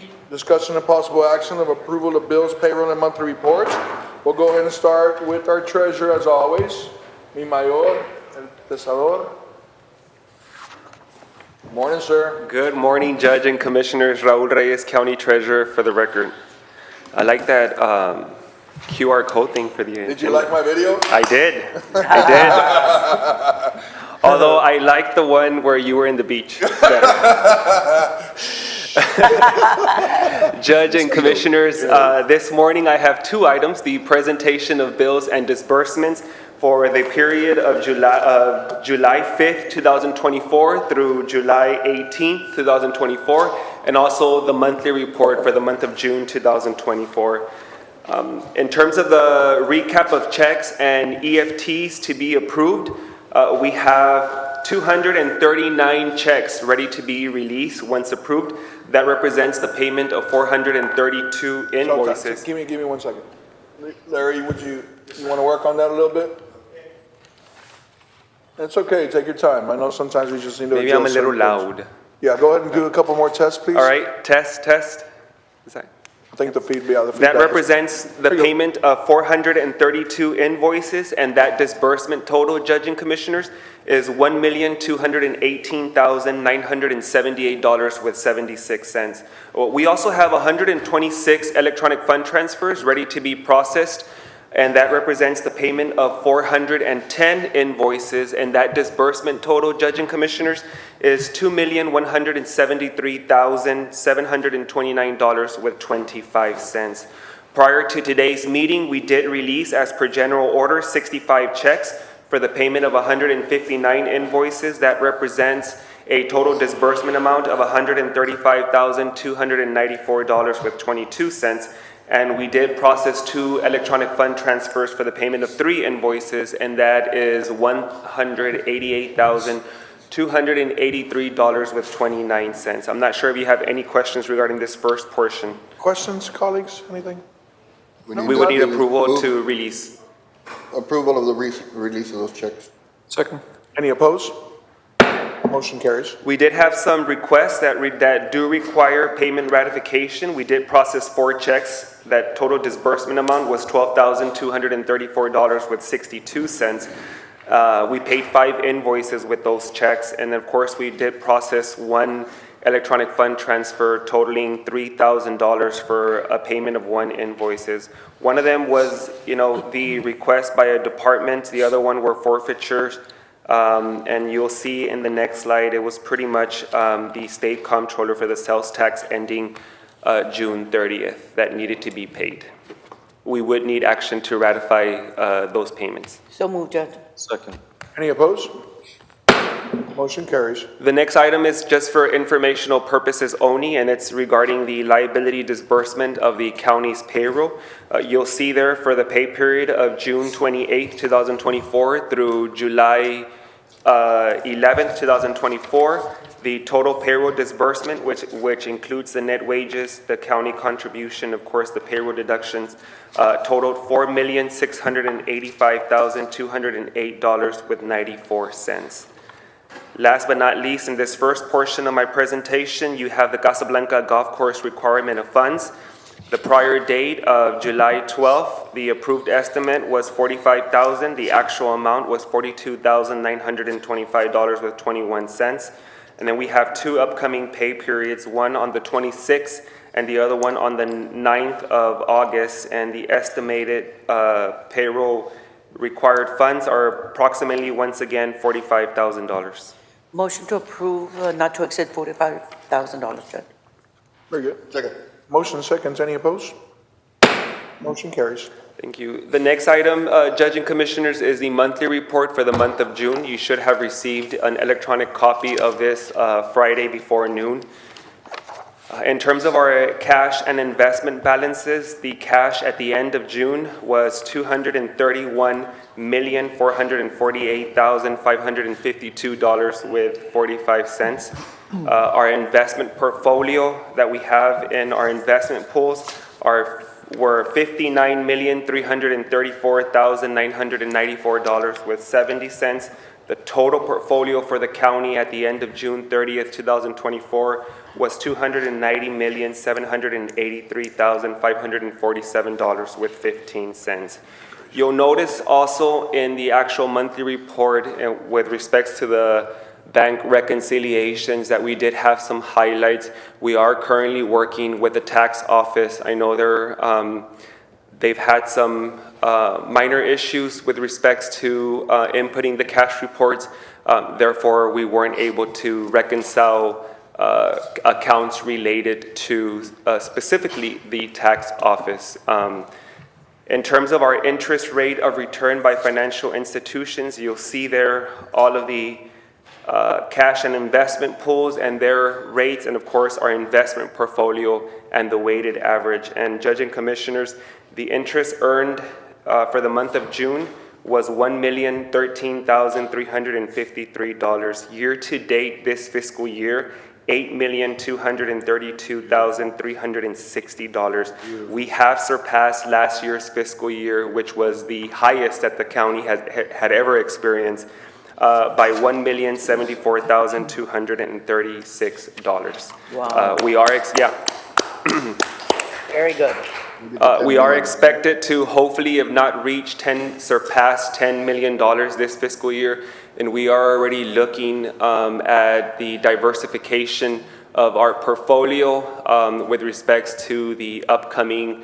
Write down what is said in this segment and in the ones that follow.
B, discussion and possible action of approval of bills, payroll, and monthly reports. We'll go ahead and start with our treasurer as always, mi mayor, el pesador. Morning, sir. Good morning, Judge and Commissioners. Raul Reyes, County Treasurer, for the record. I like that QR code thing for the... Did you like my video? I did. I did. Although I like the one where you were in the beach better. Judge and Commissioners, this morning I have two items: the presentation of bills and disbursements for the period of July 5th, 2024 through July 18th, 2024, and also the monthly report for the month of June 2024. In terms of the recap of checks and EFTs to be approved, we have 239 checks ready to be released once approved. That represents the payment of 432 invoices. So, give me 1 second. Larry, you want to work on that a little bit? It's okay, take your time. I know sometimes we just need to... Maybe I'm a little loud. Yeah, go ahead and do a couple more tests, please. All right, test. Is that... I think the feedback. That represents the payment of 432 invoices, and that disbursement total, Judge and Commissioners, is $1,218,978.76. We also have 126 electronic fund transfers ready to be processed, and that represents the payment of 410 invoices, and that disbursement total, Judge and Commissioners, is $2,173,729.25. Prior to today's meeting, we did release, as per general order, 65 checks for the payment of 159 invoices. That represents a total disbursement amount of $135,294.22. And we did process 2 electronic fund transfers for the payment of 3 invoices, and that is $188,283.29. I'm not sure if you have any questions regarding this first portion. Questions, colleagues, anything? We would need approval to release. Approval of the release of those checks. Second. Any opposed? Motion carries. We did have some requests that do require payment ratification. We did process 4 checks. That total disbursement amount was $12,234.62. We paid 5 invoices with those checks, and of course we did process 1 electronic fund transfer totaling $3,000 for a payment of 1 invoices. One of them was, the request by a department. The other one were forfeitures. And you'll see in the next slide, it was pretty much the state comptroller for the sales tax ending June 30th that needed to be paid. We would need action to ratify those payments. So moved, Judge. Second. Any opposed? Motion carries. The next item is just for informational purposes only, and it's regarding the liability disbursement of the county's payroll. You'll see there for the pay period of June 28th, 2024 through July 11th, 2024, the total payroll disbursement, which includes the net wages, the county contribution, of course, the payroll deductions, totaled $4,685,208.94. Last but not least, in this first portion of my presentation, you have the Casablanca Golf Course requirement of funds. The prior date of July 12th, the approved estimate was $45,000. The actual amount was $42,925.21. And then we have 2 upcoming pay periods, one on the 26th and the other one on the 9th of August. And the estimated payroll required funds are approximately, once again, $45,000. Motion to approve not to exceed $45,000, Judge. Very good. Second. Motion seconds. Any opposed? Motion carries. Thank you. The next item, Judge and Commissioners, is the monthly report for the month of June. You should have received an electronic copy of this Friday before noon. In terms of our cash and investment balances, the cash at the end of June was $231,448,552.45. Our investment portfolio that we have in our investment pools were $59,334,994.70. The total portfolio for the county at the end of June 30th, 2024 was $290,783,547.15. You'll notice also in the actual monthly report with respects to the bank reconciliations that we did have some highlights. We are currently working with the tax office. I know they've had some minor issues with respects to inputting the cash reports. Therefore, we weren't able to reconcile accounts related to specifically the tax office. In terms of our interest rate of return by financial institutions, you'll see there all of the cash and investment pools and their rates, and of course our investment portfolio and the weighted average. And Judge and Commissioners, the interest earned for the month of June was $1,013,353. Year to date this fiscal year, $8,232,360. We have surpassed last year's fiscal year, which was the highest that the county had ever experienced, by $1,074,236. Wow. Very good. We are expected to hopefully, if not surpass $10 million this fiscal year, and we are already looking at the diversification of our portfolio with respects to the upcoming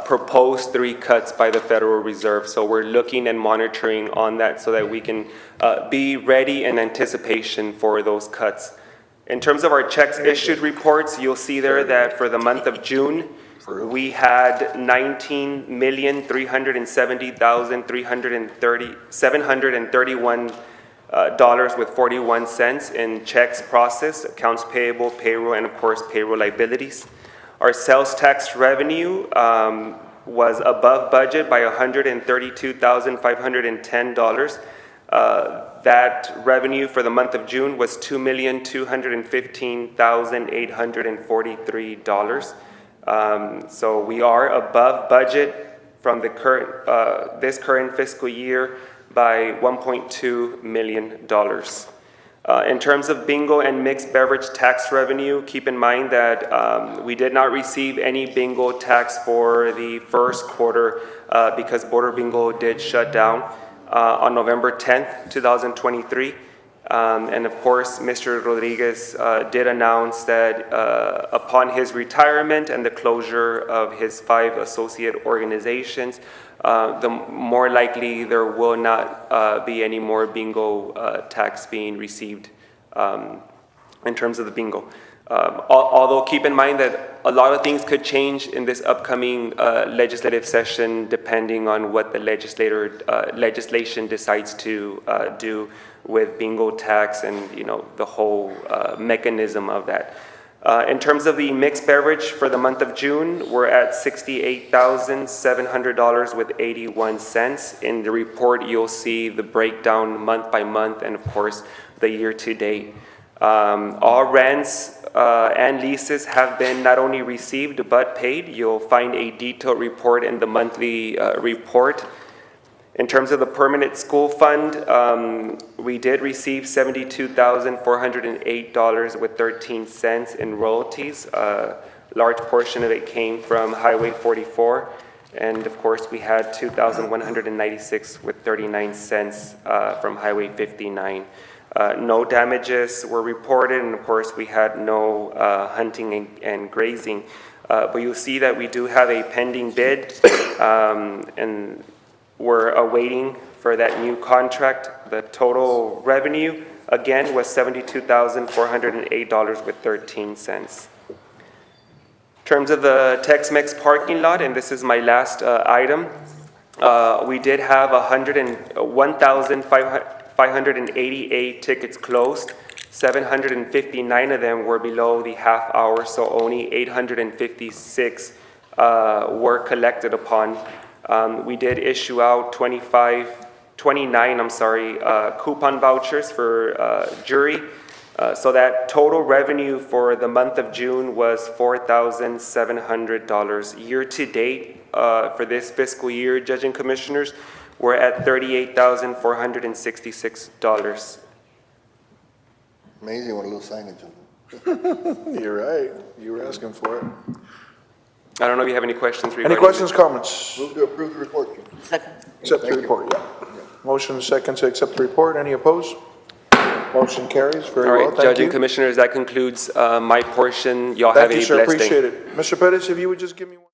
proposed 3 cuts by the Federal Reserve. So we're looking and monitoring on that so that we can be ready in anticipation for those cuts. In terms of our checks issued reports, you'll see there that for the month of June, we had $19,370,731.41 in checks processed, accounts payable, payroll, and of course payroll liabilities. Our sales tax revenue was above budget by $132,510. That revenue for the month of June was $2,215,843. So we are above budget from the this current fiscal year by $1.2 million. In terms of bingo and mixed beverage tax revenue, keep in mind that we did not receive any bingo tax for the first quarter because Border Bingo did shut down on November 10th, 2023. And of course, Mr. Rodriguez did announce that upon his retirement and the closure of his 5 associate organizations, the more likely there will not be any more bingo tax being received in terms of the bingo. Although keep in mind that a lot of things could change in this upcoming legislative session depending on what the legislation decides to do with bingo tax and the whole mechanism of that. In terms of the mixed beverage for the month of June, we're at $68,700.81. In the report, you'll see the breakdown month by month and of course the year to date. All rents and leases have been not only received but paid. You'll find a detailed report in the monthly report. In terms of the permanent school fund, we did receive $72,408.13 in royalties. A large portion of it came from Highway 44. And of course, we had $2,196.39 from Highway 59. No damages were reported, and of course, we had no hunting and grazing. But you'll see that we do have a pending bid, and we're awaiting for that new contract. The total revenue, again, was $72,408.13. In terms of the Tex-Mex parking lot, and this is my last item, we did have 1,588 tickets closed. 759 of them were below the half hour, so only 856 were collected upon. We did issue out 29 coupon vouchers for jury. So that total revenue for the month of June was $4,700. Year to date for this fiscal year, Judge and Commissioners, We're at $38,466. Amazing what a little signage is. You're right. You were asking for it. I don't know if you have any questions regarding. Any questions, comments? Move to approve the report, Judge. Second. Accept the Thank you. report, yeah. Motion second to accept the report. Any opposed? Motion carries. Very All well, right, thank Judge and you. Commissioners, that concludes my portion. Y'all have Thank a you, sir. blessed day. Appreciate it. Mr. Pettis, if you would just give me one.